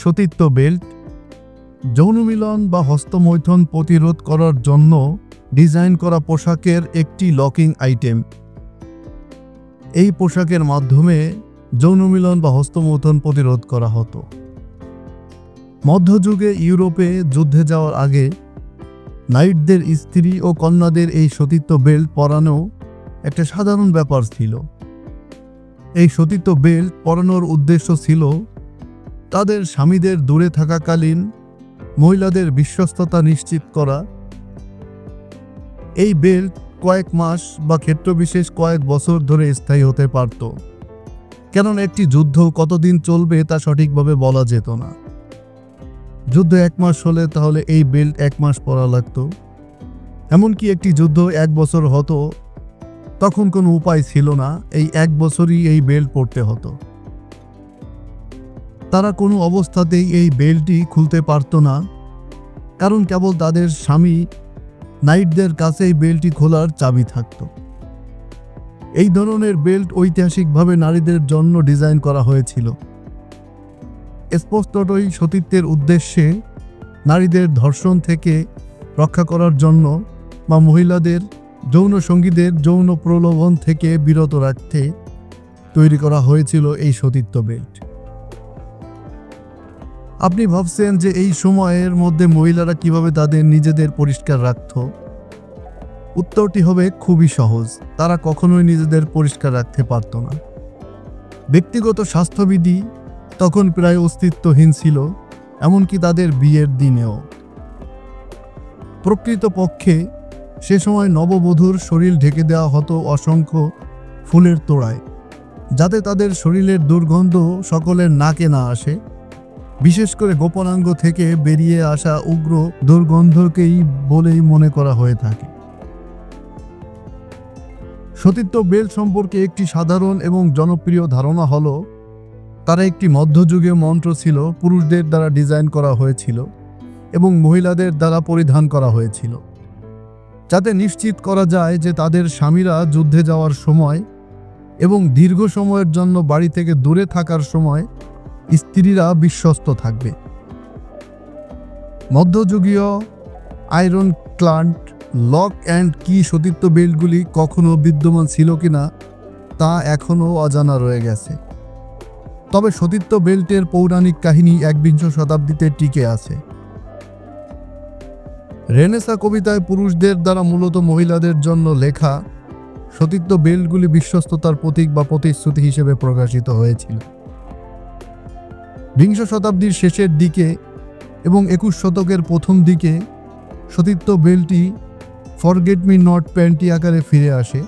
সতীত্ব বেল্ট যৌন মিলন বা হস্তমৈথুন প্রতিরোধ করার জন্য ডিজাইন করা পোশাকের একটি লকিং আইটেম। এই পোশাকের মাধ্যমে যৌন মিলন বা হস্তমৈথুন প্রতিরোধ করা হতো। মধ্যযুগে ইউরোপে যুদ্ধে যাওয়ার আগে নাইটদের স্ত্রী ও কন্যাদের এই সতীত্ব বেল্ট পরানো একটা সাধারণ ব্যাপার ছিল। এই সতীত্ব বেল্ট পরানোর উদ্দেশ্য ছিল তাদের স্বামীদের দূরে থাকাকালীন মহিলাদের বিশ্বস্ততা নিশ্চিত করা। এই বেল্ট কয়েক মাস বা ক্ষেত্রবিশেষ কয়েক বছর ধরে স্থায়ী হতে পারত, কেননা একটি যুদ্ধ কতদিন চলবে তা সঠিকভাবে বলা যেত না। যুদ্ধ 1 মাস হলে তাহলে এই বেল্ট 1 মাস পরা লাগতো। এমনকি একটি যুদ্ধ 1 বছর হতো, তখন কোনো উপায় ছিল না, এই 1 বছরই এই বেল্ট পরতে হতো। তারা কোনো অবস্থাতেই এই বেল্টটি খুলতে পারত না, কারণ কেবল তাদের স্বামী নাইটদের কাছেই বেল্টটি খোলার চাবি থাকত। এই ধরনের বেল্ট ঐতিহাসিকভাবে নারীদের জন্য ডিজাইন করা হয়েছিল, স্পষ্টতই সতীত্বের উদ্দেশ্যে, নারীদের ধর্ষণ থেকে রক্ষা করার জন্য বা মহিলাদের যৌন সঙ্গীদের যৌন প্রলোভন থেকে বিরত রাখতে তৈরি করা হয়েছিল এই সতীত্ব বেল্ট। আপনি ভাবছেন যে এই সময়ের মধ্যে মহিলারা কিভাবে তাদের নিজেদের পরিষ্কার রাখত? উত্তরটি হবে খুবই সহজ, তারা কখনোই নিজেদের পরিষ্কার রাখতে পারত না। ব্যক্তিগত স্বাস্থ্যবিধি তখন প্রায় অস্তিত্বহীন ছিল, এমনকি তাদের বিয়ের দিনেও। প্রকৃতপক্ষে সে সময় নববধূর শরীর ঢেকে দেওয়া হতো অসংখ্য ফুলের তোড়ায়, যাতে তাদের শরীরের দুর্গন্ধ সকলের নাকে না আসে। বিশেষ করে গোপনাঙ্গ থেকে বেরিয়ে আসা উগ্র দুর্গন্ধকেই বলেই মনে করা হয়ে থাকে। সতীত্ব বেল্ট সম্পর্কে একটি সাধারণ এবং জনপ্রিয় ধারণা হলো তারা একটি মধ্যযুগীয় মন্ত্র ছিল, পুরুষদের দ্বারা ডিজাইন করা হয়েছিল এবং মহিলাদের দ্বারা পরিধান করা হয়েছিল, যাতে নিশ্চিত করা যায় যে তাদের স্বামীরা যুদ্ধে যাওয়ার সময় এবং দীর্ঘ সময়ের জন্য বাড়ি থেকে দূরে থাকার সময় স্ত্রীরা বিশ্বস্ত থাকবে। মধ্যযুগীয় আয়রন ক্লাড লক অ্যান্ড কি সতীত্ব বেল্টগুলি কখনো বিদ্যমান ছিল কিনা তা এখনও অজানা রয়ে গেছে। তবে সতীত্ব বেল্টের পৌরাণিক কাহিনী 21 শতাব্দীতে টিকে আছে। রেনেসাঁ কবিতায় পুরুষদের দ্বারা মূলত মহিলাদের জন্য লেখা সতীত্ব বেল্টগুলি বিশ্বস্ততার প্রতীক বা প্রতিশ্রুতি হিসেবে প্রকাশিত হয়েছিল। 20 শতাব্দীর শেষের দিকে এবং 21 শতকের প্রথম দিকে সতীত্ব বেল্টটি ফরগেট মি নট প্যান্টি আকারে ফিরে আসে।